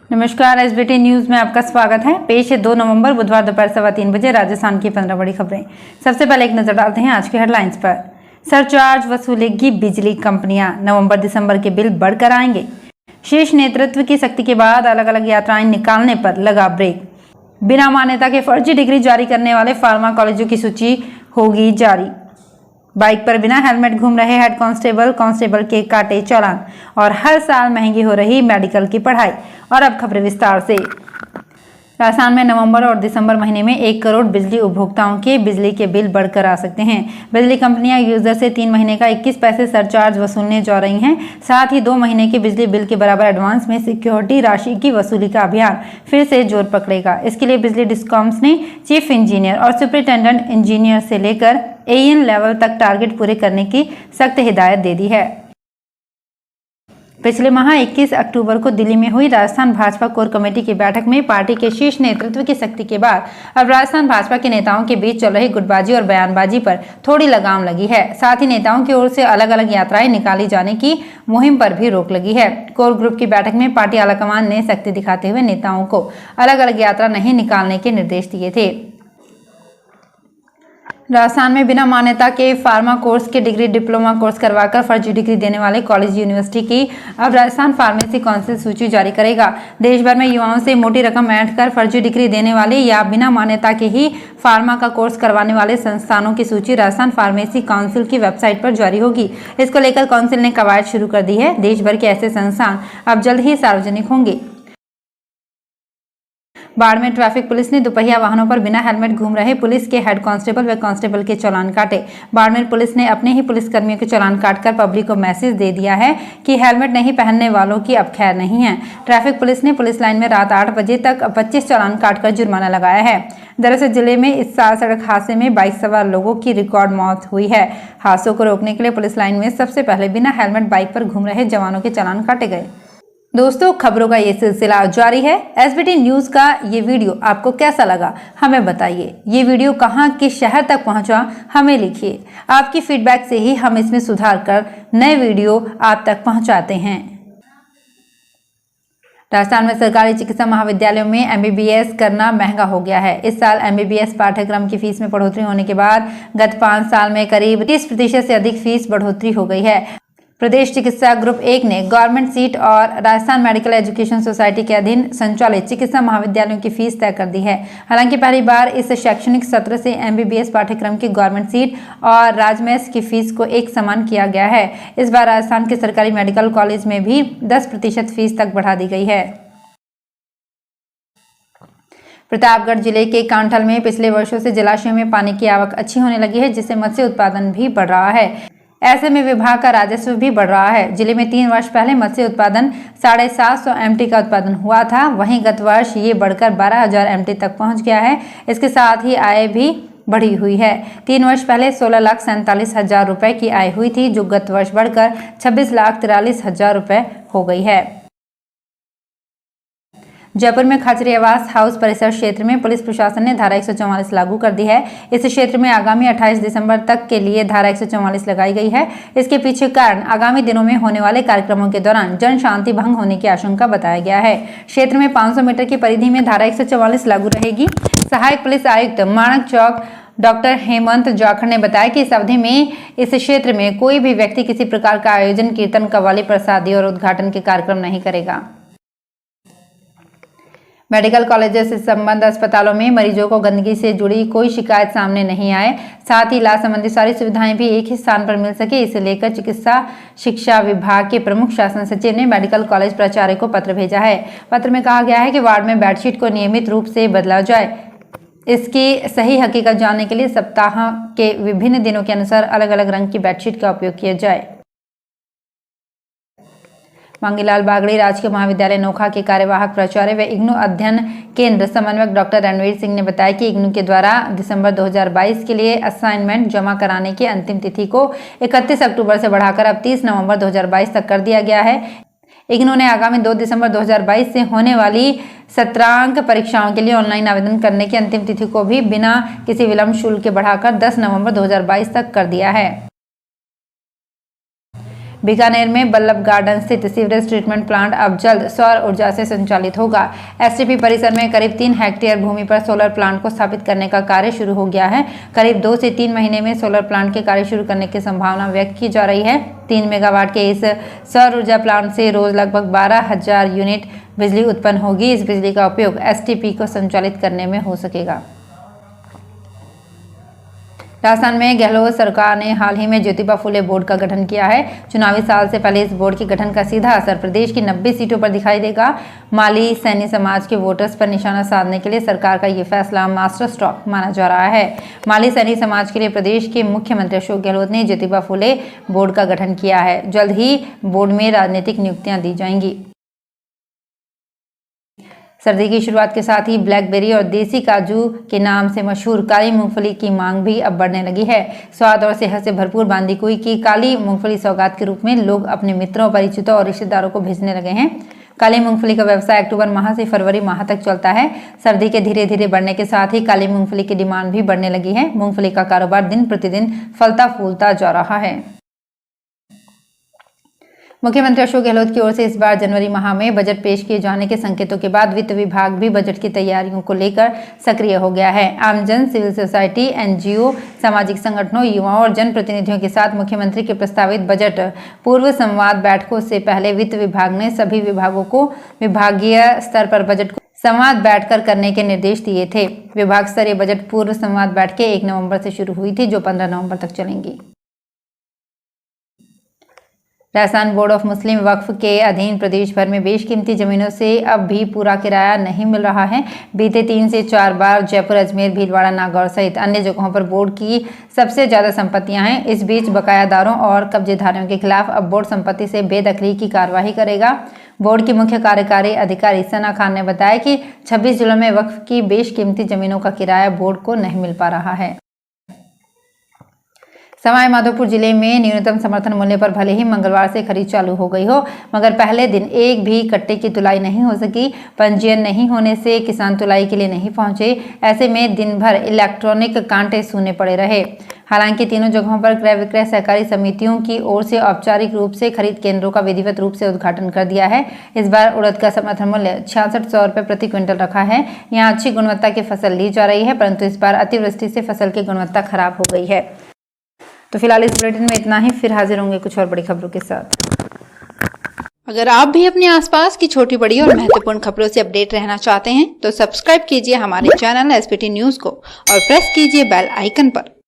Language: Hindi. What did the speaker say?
नमस्कार, एसबीटी न्यूज में आपका स्वागत है। पेश है 2 नवंबर बुधवार दोपहर 3:15 बजे राजस्थान की 15 बड़ी खबरें। सबसे पहले एक नजर डालते हैं आज के हेडलाइंस पर। सरचार्ज वसूलेगी बिजली कंपनियां, नवंबर दिसंबर के बिल बढ़कर आएंगे। शीर्ष नेतृत्व की सख्ती के बाद अलग अलग यात्राएं निकालने पर लगा ब्रेक। बिना मान्यता के फर्जी डिग्री जारी करने वाले फार्मा कॉलेजों की सूची होगी जारी। बाइक पर बिना हेलमेट घूम रहे हेड कांस्टेबल के काटे चालान। और हर साल महंगी हो रही मेडिकल की पढ़ाई। और अब खबरें विस्तार से। राजस्थान में नवंबर और दिसंबर महीने में 1 करोड़ बिजली उपभोक्ताओं के बिजली के बिल बढ़कर आ सकते हैं। बिजली कंपनियां यूजर से 3 महीने का 21 पैसे सरचार्ज वसूलने जा रही हैं। साथ ही 2 महीने के बिजली बिल के बराबर एडवांस में सिक्योरिटी राशि की वसूली का अभियान फिर से जोर पकड़ेगा। इसके लिए बिजली डिस्कॉम्स ने चीफ इंजीनियर और सुपरिटेंडेंट इंजीनियर से लेकर एएन लेवल तक टारगेट पूरे करने की सख्त हिदायत दे दी है। पिछले माह 21 अक्टूबर को दिल्ली में हुई राजस्थान भाजपा कोर कमेटी की बैठक में पार्टी के शीर्ष नेतृत्व की सख्ती के बाद अब राजस्थान भाजपा के नेताओं के बीच चल रही गुटबाजी और बयानबाजी पर थोड़ी लगाम लगी है। साथ ही नेताओं की ओर से अलग अलग यात्राएं निकाली जाने की मुहिम पर भी रोक लगी है। कोर ग्रुप की बैठक में पार्टी आलाकमान ने सख्ती दिखाते हुए नेताओं को अलग अलग यात्रा नहीं निकालने के निर्देश दिए थे। राजस्थान में बिना मान्यता के फार्मा कोर्स के डिग्री डिप्लोमा कोर्स करवाकर फर्जी डिग्री देने वाले कॉलेज यूनिवर्सिटी की अब राजस्थान फार्मेसी काउंसिल सूची जारी करेगा। देश भर में युवाओं से मोटी रकम ऐंठ कर फर्जी डिग्री देने वाले या बिना मान्यता के ही फार्मा का कोर्स करवाने वाले संस्थानों की सूची राजस्थान फार्मेसी काउंसिल की वेबसाइट पर जारी होगी। इसको लेकर काउंसिल ने कवायद शुरू कर दी है। देश भर के ऐसे संस्थान अब जल्द ही सार्वजनिक होंगे। बाड़मेर ट्रैफिक पुलिस ने दुपहिया वाहनों पर बिना हेलमेट घूम रहे पुलिस के हेड कांस्टेबल व कांस्टेबल के चालान काटे। बाड़मेर पुलिस ने अपने ही पुलिसकर्मियों के चालान काटकर पब्लिक को मैसेज दे दिया है कि हेलमेट नहीं पहनने वालों की अब खैर नहीं है। ट्रैफिक पुलिस ने पुलिस लाइन में रात 8 बजे तक 25 चालान काटकर जुर्माना लगाया है। दरअसल जिले में इस साल सड़क हादसे में बाइक सवार लोगों की रिकॉर्ड मौत हुई है। हादसों को रोकने के लिए पुलिस लाइन में सबसे पहले बिना हेलमेट बाइक पर घूम रहे जवानों के चालान काटे गए। दोस्तों, खबरों का ये सिलसिला जारी है। एसबीटी न्यूज का ये वीडियो आपको कैसा लगा हमें बताइए। ये वीडियो कहाँ किस शहर तक पहुंचा हमें लिखिए। आपकी फीडबैक से ही हम इसमें सुधार कर नए वीडियो आप तक पहुंचाते हैं। राजस्थान में सरकारी चिकित्सा महाविद्यालयों में एमबीबीएस करना महंगा हो गया है। इस साल एमबीबीएस पाठ्यक्रम की फीस में बढ़ोतरी होने के बाद गत 5 साल में करीब 30% से अधिक फीस बढ़ोतरी हो गई है। प्रदेश चिकित्सा ग्रुप 1 ने गवर्नमेंट सीट और राजस्थान मेडिकल एजुकेशन सोसाइटी के अधीन संचालित चिकित्सा महाविद्यालयों की फीस तय कर दी है। हालांकि पहली बार इस शैक्षणिक सत्र से एमबीबीएस पाठ्यक्रम की गवर्नमेंट सीट और राजमेस की फीस को एक समान किया गया है। इस बार राजस्थान के सरकारी मेडिकल कॉलेज में भी 10% फीस तक बढ़ा दी गई है। प्रतापगढ़ जिले के कांठल में पिछले वर्षों से जलाशयों में पानी की आवक अच्छी होने लगी है, जिससे मत्स्य उत्पादन भी बढ़ रहा है। ऐसे में विभाग का राजस्व भी बढ़ रहा है। जिले में 3 वर्ष पहले मत्स्य उत्पादन 750 एमटी का उत्पादन हुआ था। वहीं गत वर्ष ये बढ़कर 12,000 एमटी तक पहुंच गया है। इसके साथ ही आय भी बढ़ी हुई है। 3 वर्ष पहले 16,47,000 रुपए की आय हुई थी, जो गत वर्ष बढ़कर 26,43,000 रुपए हो गई है। जयपुर में खचरी आवास हाउस परिसर क्षेत्र में पुलिस प्रशासन ने धारा 144 लागू कर दी है। इस क्षेत्र में आगामी 28 दिसंबर तक के लिए धारा 144 लगाई गई है। इसके पीछे कारण आगामी दिनों में होने वाले कार्यक्रमों के दौरान जन शांति भंग होने की आशंका बताया गया है। क्षेत्र में 500 मीटर की परिधि में धारा 144 लागू रहेगी। सहायक पुलिस आयुक्त माणक चौक डॉक्टर हेमंत जाखड़ ने बताया कि इस अवधि में इस क्षेत्र में कोई भी व्यक्ति किसी प्रकार का आयोजन, कीर्तन, कव्वाली, प्रसादी और उद्घाटन के कार्यक्रम नहीं करेगा। मेडिकल कॉलेजों से संबद्ध अस्पतालों में मरीजों को गंदगी से जुड़ी कोई शिकायत सामने नहीं आए, साथ ही इलाज संबंधी सारी सुविधाएं भी एक ही स्थान पर मिल सके, इसे लेकर चिकित्सा शिक्षा विभाग के प्रमुख शासन सचिव ने मेडिकल कॉलेज प्राचार्य को पत्र भेजा है। पत्र में कहा गया है कि वार्ड में बेडशीट को नियमित रूप से बदला जाए। इसकी सही हकीकत जानने के लिए सप्ताह के विभिन्न दिनों के अनुसार अलग अलग रंग की बेडशीट का उपयोग किया जाए। मांगीलाल बागड़ी राजकीय महाविद्यालय नोखा के कार्यवाहक प्राचार्य व इग्नू अध्ययन केंद्र समन्वयक डॉक्टर रणवीर सिंह ने बताया कि इग्नू के द्वारा दिसंबर 2022 के लिए असाइनमेंट जमा कराने की अंतिम तिथि को 31 अक्टूबर से बढ़ाकर अब 30 नवंबर 2022 तक कर दिया गया है। इग्नू ने आगामी 2 दिसंबर 2022 से होने वाली सत्रांक परीक्षाओं के लिए ऑनलाइन आवेदन करने की अंतिम तिथि को भी बिना किसी विलंब शुल्क के बढ़ाकर 10 नवंबर 2022 तक कर दिया है। बीकानेर में बल्लभ गार्डन स्थित सीवरेज ट्रीटमेंट प्लांट अब जल्द सौर ऊर्जा से संचालित होगा। एसटीपी परिसर में करीब 3 हेक्टेयर भूमि पर सोलर प्लांट को स्थापित करने का कार्य शुरू हो गया है। करीब 2 से 3 महीने में सोलर प्लांट के कार्य शुरू करने की संभावना व्यक्त की जा रही है। 3 मेगावाट के इस सौर ऊर्जा प्लांट से रोज लगभग 12,000 यूनिट बिजली उत्पन्न होगी। इस बिजली का उपयोग एसटीपी को संचालित करने में हो सकेगा। राजस्थान में गहलोत सरकार ने हाल ही में ज्योतिबा फुले बोर्ड का गठन किया है। चुनावी साल से पहले इस बोर्ड के गठन का सीधा असर प्रदेश की 90 सीटों पर दिखाई देगा। माली सैनी समाज के वोटर्स पर निशाना साधने के लिए सरकार का ये फैसला मास्टर स्ट्रोक माना जा रहा है। माली सैनी समाज के लिए प्रदेश के मुख्यमंत्री अशोक गहलोत ने ज्योतिबा फुले बोर्ड का गठन किया है। जल्द ही बोर्ड में राजनीतिक नियुक्तियां दी जाएंगी। सर्दी की शुरुआत के साथ ही ब्लैकबेरी और देसी काजू के नाम से मशहूर काली मूंगफली की मांग भी अब बढ़ने लगी है। स्वाद और सेहत से भरपूर बांदीकुई की काली मूंगफली सौगात के रूप में लोग अपने मित्रों, परिचितों और रिश्तेदारों को भेजने लगे हैं। काली मूंगफली का व्यवसाय अक्टूबर माह से फरवरी माह तक चलता है। सर्दी के धीरे धीरे बढ़ने के साथ ही काली मूंगफली की डिमांड भी बढ़ने लगी है। मूंगफली का कारोबार दिन प्रतिदिन फलता फूलता जा रहा है। मुख्यमंत्री अशोक गहलोत की ओर से इस बार जनवरी माह में बजट पेश किए जाने के संकेतों के बाद वित्त विभाग भी बजट की तैयारियों को लेकर सक्रिय हो गया है। आमजन, सिविल सोसाइटी, एनजीओ, सामाजिक संगठनों, युवाओं और जनप्रतिनिधियों के साथ मुख्यमंत्री के प्रस्तावित बजट पूर्व संवाद बैठकों से पहले वित्त विभाग ने सभी विभागों को विभागीय स्तर पर बजट को संवाद बैठकर करने के निर्देश दिए थे। विभाग स्तरीय बजट पूर्व संवाद बैठकें 1 नवंबर से शुरू हुई थी, जो 15 नवंबर तक चलेंगी। राजस्थान बोर्ड ऑफ मुस्लिम वक्फ के अधीन प्रदेश भर में बेशकीमती जमीनों से अब भी पूरा किराया नहीं मिल रहा है। बीते 3 से 4 बार जयपुर, अजमेर, भीलवाड़ा, नागौर सहित अन्य जगहों पर बोर्ड की सबसे ज्यादा संपत्तियां हैं। इस बीच बकायादारों और कब्जेदारों के खिलाफ अब बोर्ड संपत्ति से बेदखली की कार्रवाई करेगा। बोर्ड की मुख्य कार्यकारी अधिकारी सना खान ने बताया कि 26 जिलों में वक्फ की बेशकीमती जमीनों का किराया बोर्ड को नहीं मिल पा रहा है। सवाई माधोपुर जिले में न्यूनतम समर्थन मूल्य पर भले ही मंगलवार से खरीद चालू हो गई हो, मगर पहले दिन एक भी कट्टे की तुलाई नहीं हो सकी। पंजीयन नहीं होने से किसान तुलाई के लिए नहीं पहुंचे। ऐसे में दिन भर इलेक्ट्रॉनिक कांटे सूने पड़े रहे। हालांकि तीनों जगहों पर क्रय विक्रय सहकारी समितियों की ओर से औपचारिक रूप से खरीद केंद्रों का विधिवत रूप से उद्घाटन कर दिया है। इस बार उड़द का समर्थन मूल्य 6600 रुपये प्रति क्विंटल रखा है। यहाँ अच्छी गुणवत्ता की फसल ली जा रही है, परंतु इस बार अतिवृष्टि से फसल की गुणवत्ता खराब हो गई है। तो फिलहाल इस बुलेटिन में इतना ही। फिर हाजिर होंगे कुछ और बड़ी खबरों के साथ। अगर आप भी अपने आसपास की छोटी बड़ी और महत्वपूर्ण खबरों से अपडेट रहना चाहते हैं तो सब्सक्राइब कीजिए हमारे चैनल एसपीटी न्यूज को और प्रेस कीजिए बेल आइकन पर।